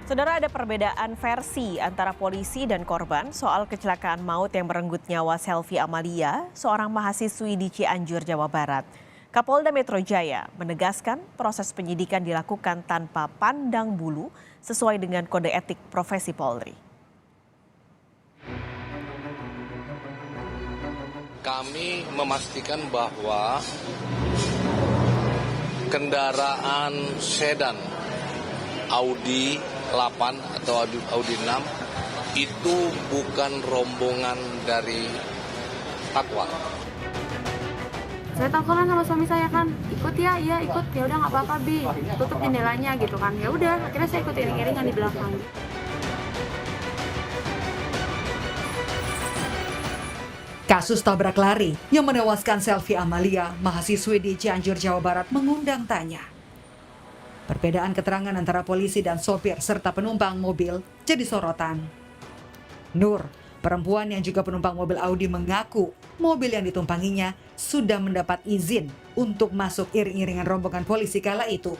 Saudara, ada perbedaan versi antara polisi dan korban soal kecelakaan maut yang merenggut nyawa Selvi Amalia, seorang mahasiswi di Cianjur, Jawa Barat. Kapolda Metro Jaya menegaskan proses penyidikan dilakukan tanpa pandang bulu sesuai dengan kode etik profesi Polri. Kami memastikan bahwa kendaraan sedan Audi 8 atau Audi 6 itu bukan rombongan dari Takwa. Saya teleponan sama suami saya kan, ikut ya, iya ikut, ya udah nggak apa-apa Bi, tutup jendelanya gitu kan, ya udah, akhirnya saya ikut iring-iringan di belakang. Kasus tabrak lari yang menewaskan Selvi Amalia, mahasiswi di Cianjur, Jawa Barat mengundang tanya. Perbedaan keterangan antara polisi dan sopir serta penumpang mobil jadi sorotan. Nur, perempuan yang juga penumpang mobil Audi, mengaku mobil yang ditumpanginya sudah mendapat izin untuk masuk iring-iringan rombongan polisi kala itu.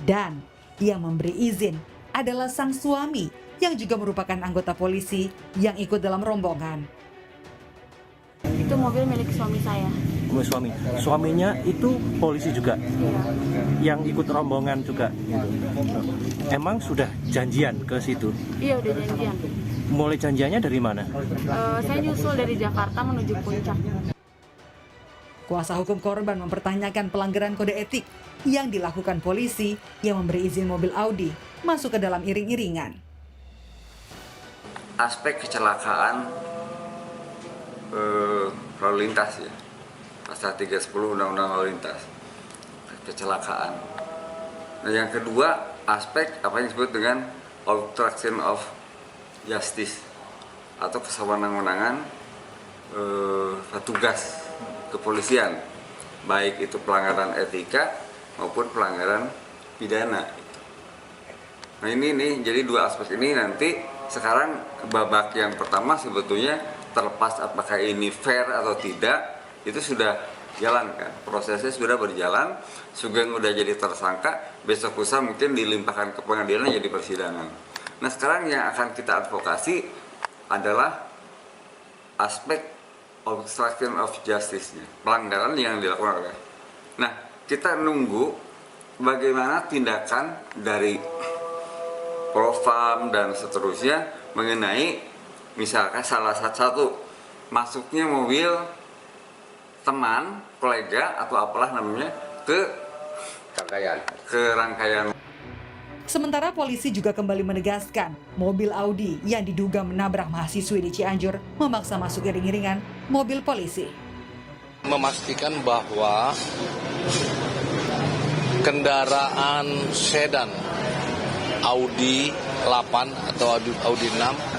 Dan yang memberi izin adalah sang suami yang juga merupakan anggota polisi yang ikut dalam rombongan. Itu mobil milik suami saya. Suaminya itu polisi juga, yang ikut rombongan juga. Emang sudah janjian ke situ? Iya udah janjian. Mulai janjiannya dari mana? Saya nyusul dari Jakarta menuju Puncak. Kuasa hukum korban mempertanyakan pelanggaran kode etik yang dilakukan polisi yang memberi izin mobil Audi masuk ke dalam iring-iringan. Aspek kecelakaan lalu lintas ya, pasal 310 Undang-Undang Lalu Lintas, kecelakaan. Nah yang kedua, aspek apa yang disebut dengan obstruction of justice atau kesewenang-wenangan petugas kepolisian, baik itu pelanggaran etika maupun pelanggaran pidana. Nah ini jadi dua aspek ini nanti sekarang babak yang pertama sebetulnya terlepas apakah ini fair atau tidak, itu sudah jalan kan, prosesnya sudah berjalan. Sugeng udah jadi tersangka, besok lusa mungkin dilimpahkan ke pengadilan jadi persidangan. Nah sekarang yang akan kita advokasi adalah aspek obstruction of justice-nya, pelanggaran yang dilakukan. Nah kita nunggu bagaimana tindakan dari Propam dan seterusnya mengenai misalkan salah satu masuknya mobil teman, kolega atau apalah namanya ke rangkaian. Sementara polisi juga kembali menegaskan mobil Audi yang diduga menabrak mahasiswi di Cianjur memaksa masuk iring-iringan mobil polisi. Memastikan bahwa kendaraan sedan Audi 8 atau Audi 6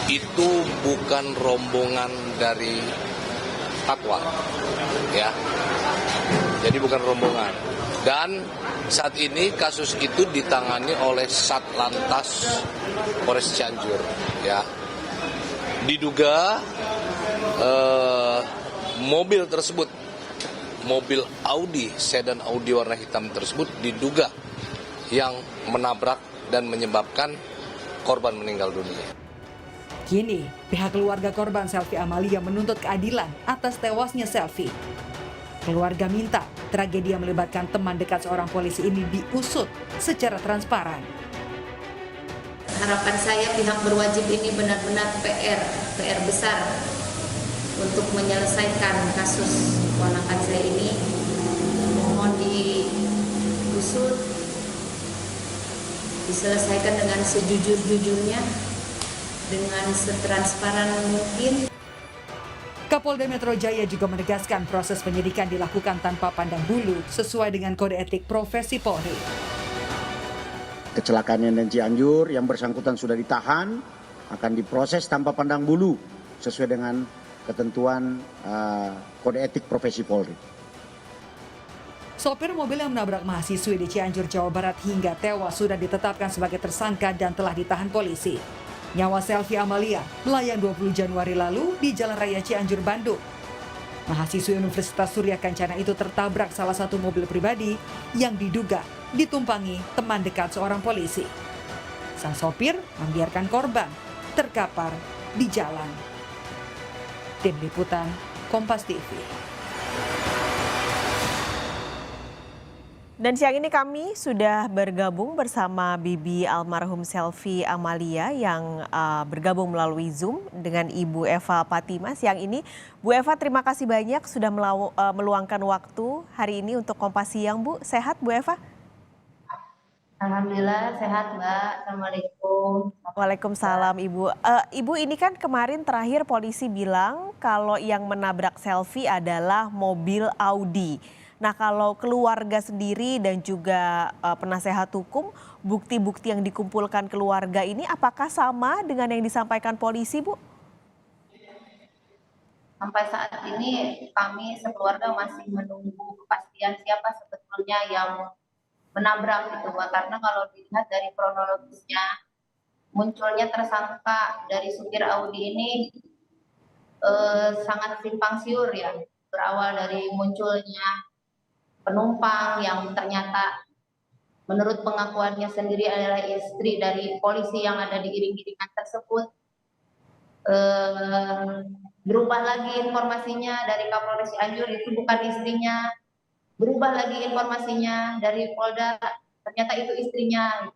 itu bukan rombongan dari Takwa, ya. Jadi bukan rombongan. Dan saat ini kasus itu ditangani oleh Satlantas Polres Cianjur, ya. Diduga mobil tersebut, mobil Audi, sedan Audi warna hitam tersebut diduga yang menabrak dan menyebabkan korban meninggal dunia. Kini, pihak keluarga korban Selvi Amalia menuntut keadilan atas tewasnya Selvi. Keluarga minta tragedi yang melibatkan teman dekat seorang polisi ini diusut secara transparan. Harapan saya pihak berwajib ini benar-benar PR besar untuk menyelesaikan kasus ponakan saya ini. Mohon diusut, diselesaikan dengan sejujur-jujurnya, dengan setransparan mungkin. Kapolda Metro Jaya juga menegaskan proses penyidikan dilakukan tanpa pandang bulu sesuai dengan kode etik profesi Polri. Kecelakaan yang Cianjur yang bersangkutan sudah ditahan akan diproses tanpa pandang bulu sesuai dengan ketentuan kode etik profesi Polri. Sopir mobil yang menabrak mahasiswi di Cianjur, Jawa Barat hingga tewas sudah ditetapkan sebagai tersangka dan telah ditahan polisi. Nyawa Selvi Amalia melayang 20 Januari lalu di Jalan Raya Cianjur, Bandung. Mahasiswi Universitas Surya Kencana itu tertabrak salah satu mobil pribadi yang diduga ditumpangi teman dekat seorang polisi. Sang sopir membiarkan korban terkapar di jalan. Tim Liputan Kompas TV. Dan siang ini kami sudah bergabung bersama Bibi almarhum Selvi Amalia yang bergabung melalui Zoom dengan Ibu Eva Fatima. Siang ini, Bu Eva, terima kasih banyak sudah meluangkan waktu hari ini untuk Kompas Siang, Bu. Sehat, Bu Eva? Alhamdulillah sehat, Mbak. Assalamualaikum. Waalaikumsalam, Ibu. Ibu, ini kan kemarin terakhir polisi bilang kalau yang menabrak Selvi adalah mobil Audi. Nah, kalau keluarga sendiri dan juga penasehat hukum, bukti-bukti yang dikumpulkan keluarga ini apakah sama dengan yang disampaikan polisi, Bu? Sampai saat ini kami sekeluarga masih menunggu kepastian siapa sebetulnya yang menabrak itu, Mbak. Karena kalau dilihat dari kronologisnya, munculnya tersangka dari supir Audi ini sangat simpang siur ya. Berawal dari munculnya penumpang yang ternyata menurut pengakuannya sendiri adalah istri dari polisi yang ada di iring-iringan tersebut. Berubah lagi informasinya dari Kapolres Cianjur itu bukan istrinya, berubah lagi informasinya dari Polda ternyata itu istrinya.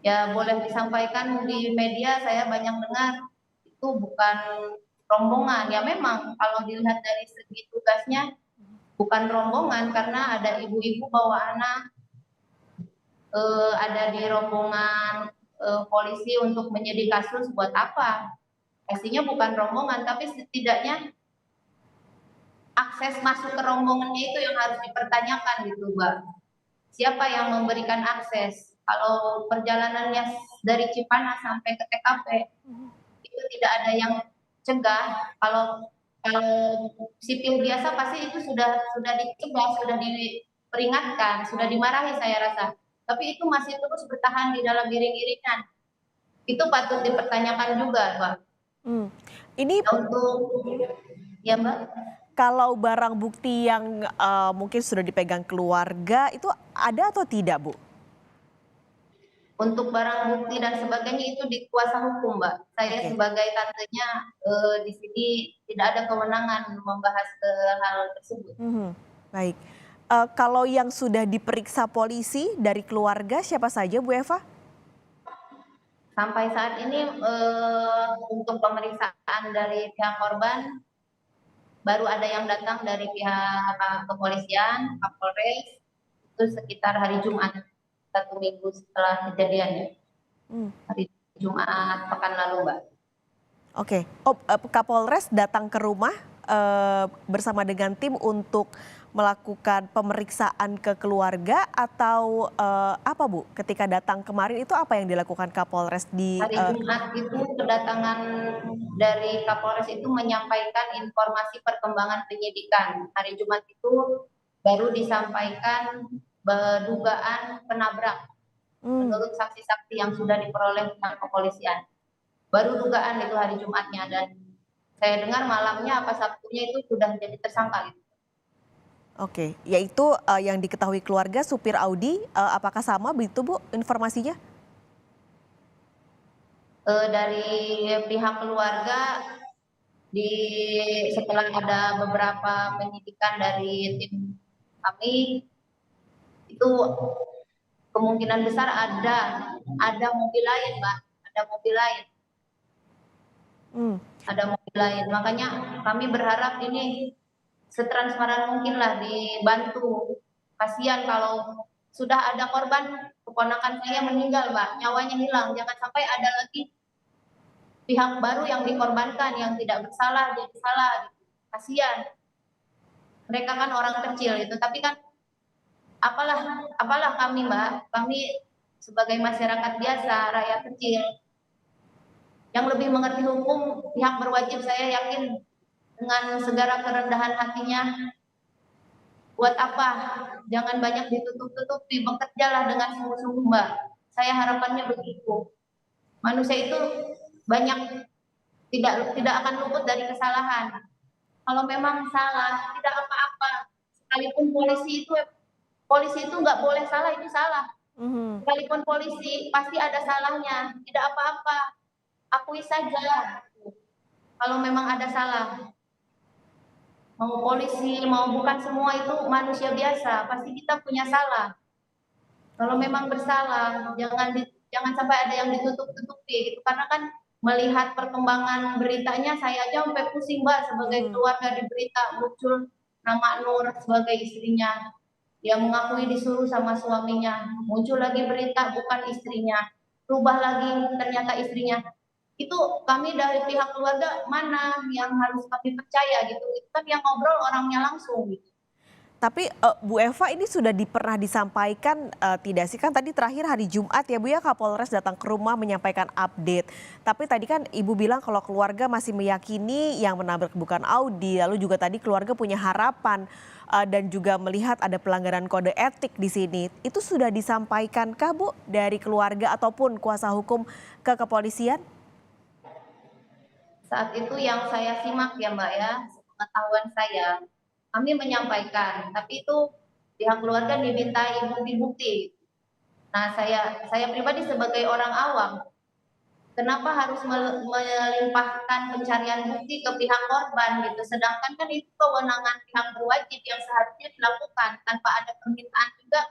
Ya boleh disampaikan di media, saya banyak dengar itu bukan rombongan. Ya memang kalau dilihat dari segi tugasnya bukan rombongan, karena ada ibu-ibu bawa anak, ada di rombongan polisi untuk menyidik kasus. Buat apa? Pastinya bukan rombongan, tapi setidaknya akses masuk ke rombongannya itu yang harus dipertanyakan gitu, Mbak. Siapa yang memberikan akses? Kalau perjalanannya dari Cipanas sampai ke TKP itu tidak ada yang cegah. Kalau sipil biasa pasti itu sudah dicegah, sudah diperingatkan, sudah dimarahi saya rasa. Tapi itu masih terus bertahan di dalam iring-iringan. Itu patut dipertanyakan juga, Mbak. Ini Untuk ya, Mbak. kalau barang bukti yang mungkin sudah dipegang keluarga itu ada atau tidak, Bu? Untuk barang bukti dan sebagainya itu di kuasa hukum, Mbak. Saya sebagai tantenya di sini tidak ada kewenangan membahas hal tersebut. Baik. Kalau yang sudah diperiksa polisi dari keluarga siapa saja, Bu Eva? Sampai saat ini untuk pemeriksaan dari pihak korban baru ada yang datang dari pihak kepolisian, Kapolres, itu sekitar hari Jumat. 1 minggu setelah kejadiannya, hari Jumat pekan lalu, Mbak. Oke, Kapolres datang ke rumah bersama dengan tim untuk melakukan pemeriksaan ke keluarga atau apa, Bu? Ketika datang kemarin itu apa yang dilakukan Kapolres di hari Jumat itu kedatangan dari Kapolres itu menyampaikan informasi perkembangan penyidikan. Hari Jumat itu baru disampaikan dugaan penabrak menurut saksi-saksi yang sudah diperoleh pihak kepolisian. Baru dugaan itu hari Jumatnya, dan saya dengar malamnya apa Sabtunya itu sudah jadi tersangka gitu. Oke, yaitu yang diketahui keluarga supir Audi, apakah sama begitu, Bu, informasinya? Dari pihak keluarga, setelah ada beberapa penyidikan dari tim kami, itu kemungkinan besar ada mobil lain, Mbak, ada mobil lain. Ada mobil lain, makanya kami berharap ini setransparan mungkin lah dibantu. Kasihan kalau sudah ada korban, keponakan saya meninggal, Mbak, nyawanya hilang, jangan sampai ada lagi pihak baru yang dikorbankan yang tidak bersalah jadi salah gitu. Kasihan, mereka kan orang kecil itu, tapi kan apalah kami, Mbak, kami sebagai masyarakat biasa, rakyat kecil yang lebih mengerti hukum, pihak berwajib saya yakin dengan segala kerendahan hatinya. Buat apa? Jangan banyak ditutup-tutupi, bekerjalah dengan sungguh-sungguh, Mbak. Saya harapannya begitu. Manusia itu banyak tidak akan luput dari kesalahan. Kalau memang salah, tidak apa-apa. Sekalipun polisi itu nggak boleh salah, itu salah. Sekalipun polisi pasti ada salahnya, tidak apa-apa, akui saja kalau memang ada salah. Mau polisi, mau bukan, semua itu manusia biasa, pasti kita punya salah. Kalau memang bersalah, jangan sampai ada yang ditutup-tutupi gitu. Karena kan melihat perkembangan beritanya, saya aja sampai pusing, Mbak, sebagai keluarga di berita muncul nama Nur sebagai istrinya. Dia mengakui disuruh sama suaminya, muncul lagi berita bukan istrinya, berubah lagi ternyata istrinya. Itu kami dari pihak keluarga mana yang harus kami percaya gitu, itu kan yang ngobrol orangnya langsung gitu. Tapi Bu Eva, ini sudah pernah disampaikan tidak sih, kan tadi terakhir hari Jumat ya Bu ya, Kapolres datang ke rumah menyampaikan update. Tapi tadi kan Ibu bilang kalau keluarga masih meyakini yang menabrak bukan Audi, lalu juga tadi keluarga punya harapan dan juga melihat ada pelanggaran kode etik di sini. Itu sudah disampaikankah Bu dari keluarga ataupun kuasa hukum ke kepolisian? Saat itu yang saya simak ya Mbak ya, sepengetahuan saya, kami menyampaikan, tapi itu pihak keluarga dimintai bukti-bukti. Nah, saya pribadi sebagai orang awam, kenapa harus melimpahkan pencarian bukti ke pihak korban gitu, sedangkan kan itu kewenangan pihak berwajib yang seharusnya dilakukan tanpa ada permintaan juga.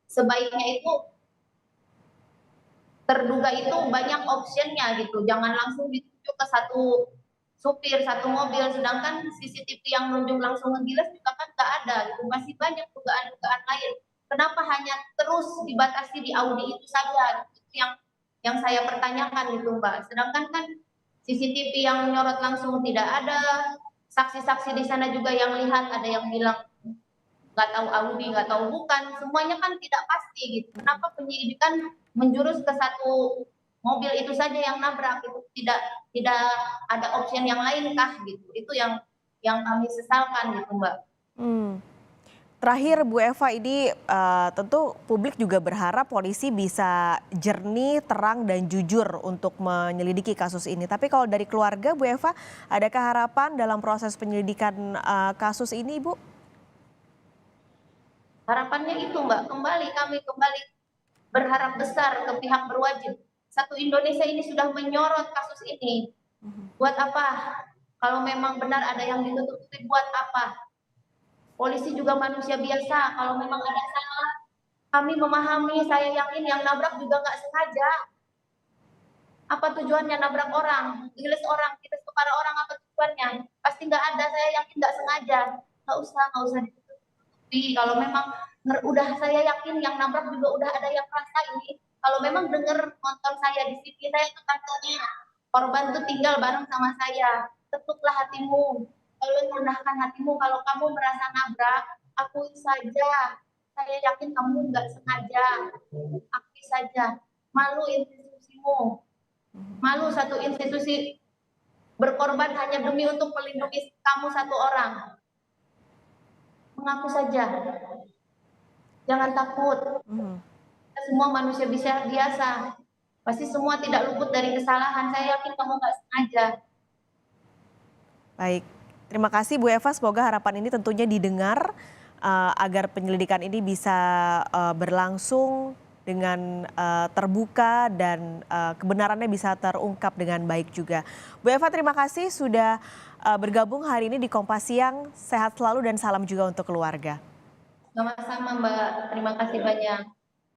Sebaiknya itu terduga itu banyak optionnya gitu, jangan langsung dituju ke satu supir, satu mobil, sedangkan CCTV yang menunjuk langsung ngegilas juga kan nggak ada gitu, masih banyak dugaan-dugaan lain. Kenapa hanya terus dibatasi di Audi itu saja? Itu yang saya pertanyakan gitu Mbak. Sedangkan kan CCTV yang menyorot langsung tidak ada, saksi-saksi di sana juga yang lihat, ada yang bilang nggak tahu Audi, nggak tahu bukan, semuanya kan tidak pasti gitu. Kenapa penyidikan menjurus ke satu mobil itu saja yang nabrak, itu tidak ada opsi yang lain kah gitu. Itu yang kami sesalkan gitu Mbak. Terakhir Bu Eva, ini tentu publik juga berharap polisi bisa jernih, terang dan jujur untuk menyelidiki kasus ini. Tapi kalau dari keluarga Bu Eva, adakah harapan dalam proses penyelidikan kasus ini Bu? Harapannya itu Mbak, kami kembali berharap besar ke pihak berwajib. Satu Indonesia ini sudah menyorot kasus ini. Buat apa? Kalau memang benar ada yang ditutup-tutupi, buat apa? Polisi juga manusia biasa. Kalau memang ada salah, kami memahami, saya yakin yang nabrak juga nggak sengaja. Apa tujuannya nabrak orang? Giles orang, kita para orang, apa tujuannya? Pasti nggak ada, saya yakin nggak sengaja. Nggak usah ditutupi. Kalau memang udah, saya yakin yang nabrak juga udah ada yang rasa ini. Kalau memang dengar nonton saya di sini, saya ke kantornya, korban itu tinggal bareng sama saya. Ketuklah hatimu, kalau rendahkan hatimu. Kalau kamu merasa nabrak, akui saja. Saya yakin kamu nggak sengaja. Akui saja. Malu institusimu. Malu satu institusi berkorban hanya demi untuk melindungi kamu satu orang. Mengaku saja. Jangan takut. Kita semua manusia biasa. Pasti semua tidak luput dari kesalahan. Saya yakin kamu nggak sengaja. Baik, terima kasih Bu Eva. Semoga harapan ini tentunya didengar agar penyelidikan ini bisa berlangsung dengan terbuka dan kebenarannya bisa terungkap dengan baik juga. Bu Eva, terima kasih sudah bergabung hari ini di Kompas Siang. Sehat selalu dan salam juga untuk keluarga. Sama-sama Mbak, terima kasih banyak.